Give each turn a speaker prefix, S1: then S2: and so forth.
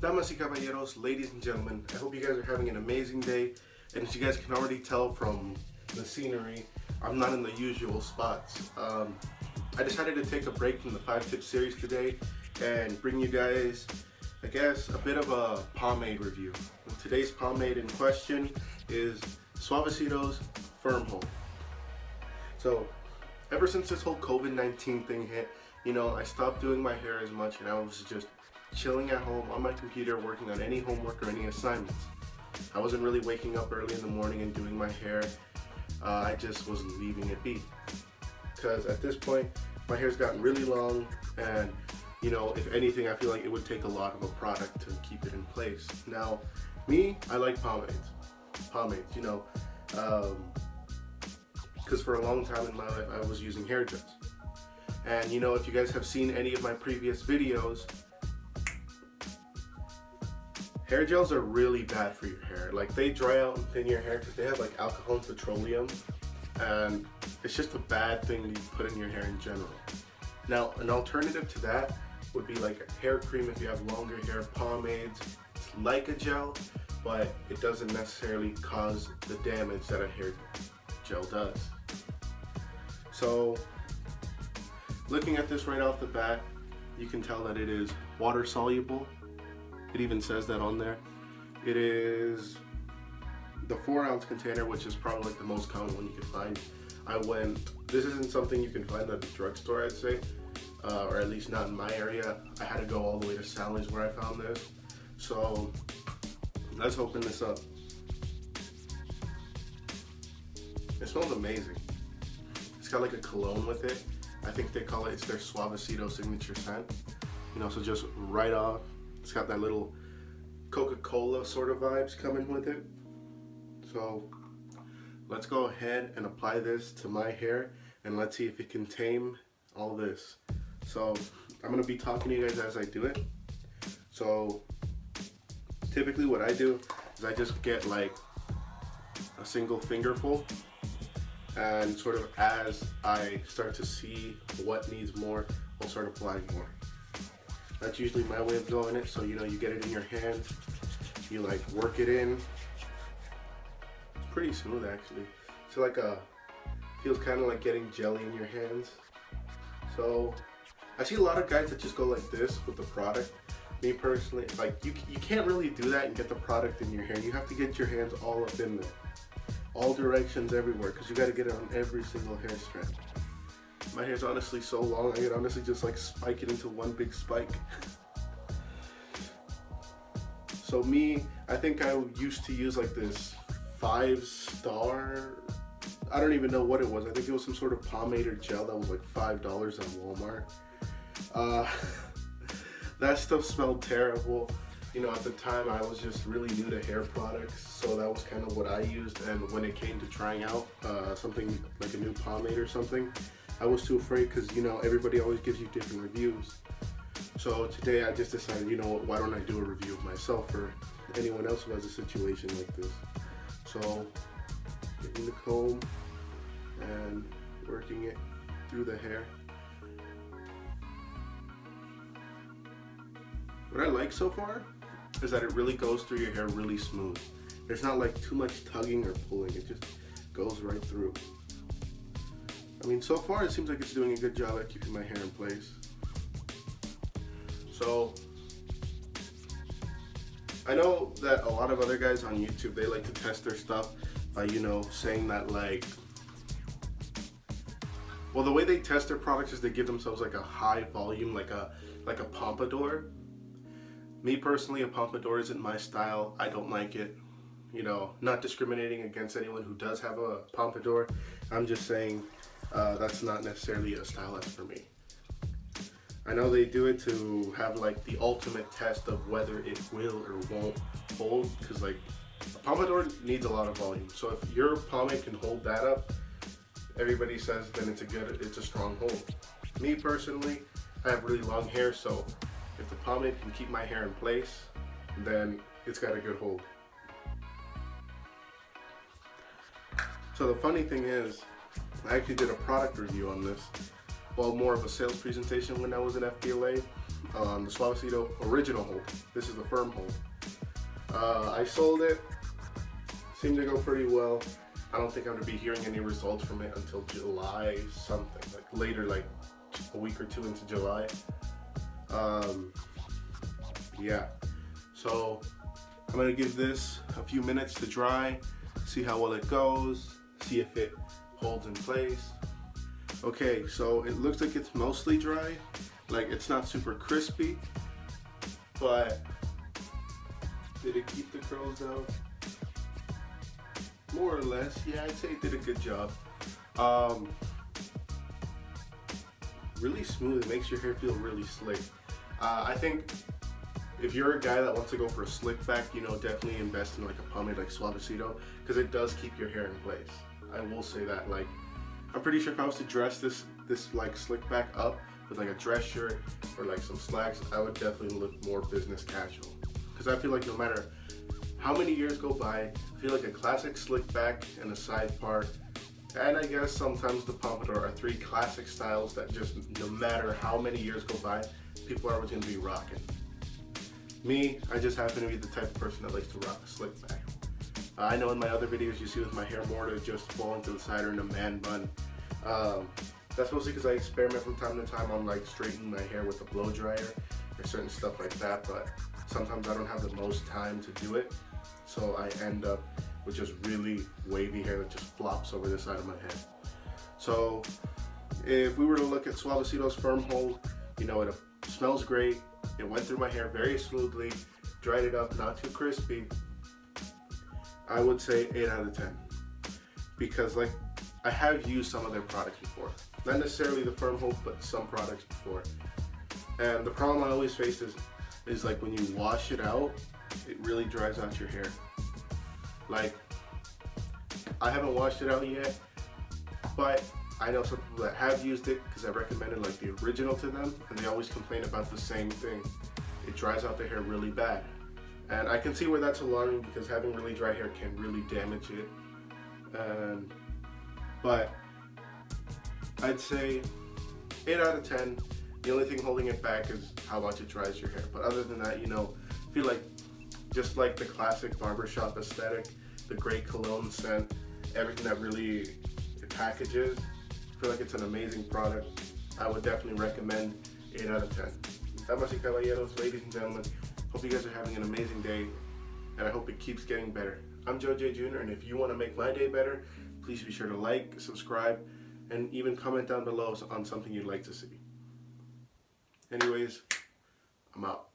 S1: Damas Y Caballeros, ladies and gentlemen, I hope you guys are having an amazing day. And as you guys can already tell from the scenery, I'm not in the usual spots. I decided to take a break from the 5-tip series today and bring you guys, I guess, a bit of a pomade review. And today's pomade in question is Suavecito's FIRME. So, ever since this whole COVID-19 thing hit, I stopped doing my hair as much and I was just chilling at home on my computer working on any homework or any assignments. I wasn't really waking up early in the morning and doing my hair. I just was leaving it be. Because at this point, my hair's gotten really long and, if anything, I feel like it would take a lot of a product to keep it in place. Now, me, I like pomades, because for a long time in my life, I was using hair gels. And if you guys have seen any of my previous videos, hair gels are really bad for your hair. Like, they dry out and thin your hair because they have like alcohol and petroleum, and it's just a bad thing to put in your hair in general. Now, an alternative to that would be like a hair cream if you have longer hair. Pomades, it's like a gel, but it doesn't necessarily cause the damage that a hair gel does. So, looking at this right off the bat, you can tell that it is water soluble. It even says that on there. It is the 4-ounce container, which is probably like the most common one you can find. This isn't something you can find at the drugstore, I'd say, or at least not in my area. I had to go all the way to Sally's where I found this. So let's open this up. It smells amazing. It's got like a cologne with it. I think they call it's their Suavecito signature scent. So just right off, it's got that little Coca-Cola sort of vibes coming with it. So let's go ahead and apply this to my hair and let's see if it can tame all this. So I'm gonna be talking to you guys as I do it. So typically what I do is I just get like a single fingerful, and sort of as I start to see what needs more, I'll start applying more. That's usually my way of doing it. So you get it in your hand, you like work it in. It's pretty smooth actually. It's like feels kind of like getting jelly in your hands. So I see a lot of guys that just go like this with the product. Me personally, like you can't really do that and get the product in your hair. You have to get your hands all up in there, all directions, everywhere, because you got to get it on every single hair strand. My hair's honestly so long, I could honestly just like spike it into one big spike. So I think I used to use like this 5-star, I don't even know what it was. I think it was some sort of pomade or gel that was like $5 at Walmart. That stuff smelled terrible. At the time I was just really new to hair products, so that was kind of what I used. And when it came to trying out something like a new pomade or something, I was too afraid because, everybody always gives you different reviews. So today I just decided, why don't I do a review of myself or anyone else who has a situation like this. So getting the comb and working it through the hair. What I like so far is that it really goes through your hair really smooth. There's not like too much tugging or pulling, it just goes right through. So far it seems like it's doing a good job at keeping my hair in place. So, I know that a lot of other guys on YouTube, they like to test their stuff by, saying that like, well, the way they test their products is they give themselves like a high volume, like a pompadour. Me personally, a pompadour isn't my style. I don't like it. Not discriminating against anyone who does have a pompadour. I'm just saying that's not necessarily a style that's for me. I know they do it to have like the ultimate test of whether it will or won't hold, because like a pompadour needs a lot of volume. So if your pomade can hold that up, everybody says then it's a strong hold. Me personally, I have really long hair, so if the pomade can keep my hair in place, then it's got a good hold. So the funny thing is, I actually did a product review on this, well, more of a sales presentation when I was in FBLA, the Suavecito original hold. This is the firm hold. I sold it. Seemed to go pretty well. I don't think I'm gonna be hearing any results from it until July something, like later, like a week or two into July. Yeah. So I'm gonna give this a few minutes to dry, see how well it goes, see if it holds in place. Okay, so it looks like it's mostly dry. Like, it's not super crispy, but did it keep the curls down? More or less, yeah, I'd say it did a good job. Really smooth, it makes your hair feel really slick. I think if you're a guy that wants to go for a slick back, you know, definitely invest in like a pomade like Suavecito, because it does keep your hair in place. I will say that. Like, I'm pretty sure if I was to dress this like slick back up with like a dress shirt or like some slacks, I would definitely look more business casual. Because I feel like no matter how many years go by, I feel like a classic slick back and a side part, and I guess sometimes the pompadour are three classic styles that just, no matter how many years go by, people are always going to be rocking. Me, I just happen to be the type of person that likes to rock a slick back. I know in my other videos you see with my hair more to just falling to the side or in a man bun. That's mostly because I experiment from time to time on like straightening my hair with a blow dryer or certain stuff like that, but sometimes I don't have the most time to do it, so I end up with just really wavy hair that just flops over the side of my head. So if we were to look at Suavecito's firm hold, you know, it smells great, it went through my hair very smoothly, dried it up, not too crispy. I would say 8 out of 10, because like, I have used some of their products before. Not necessarily the firm hold, but some products before. And the problem I always face is like when you wash it out, it really dries out your hair. Like, I haven't washed it out yet, but I know some people that have used it because I recommended like the original to them, and they always complain about the same thing. It dries out their hair really bad. And I can see where that's alarming, because having really dry hair can really damage it. But I'd say 8 out of 10. The only thing holding it back is how much it dries your hair. But other than that, you know, I feel like just like the classic barbershop aesthetic, the great cologne scent, everything that really it packages, I feel like it's an amazing product. I would definitely recommend 8 out of 10. Damas Y Caballeros, ladies and gentlemen, hope you guys are having an amazing day, and I hope it keeps getting better. I'm Joe J. Jr., and if you want to make my day better, please be sure to like, subscribe, and even comment down below on something you'd like to see. Anyways, I'm out.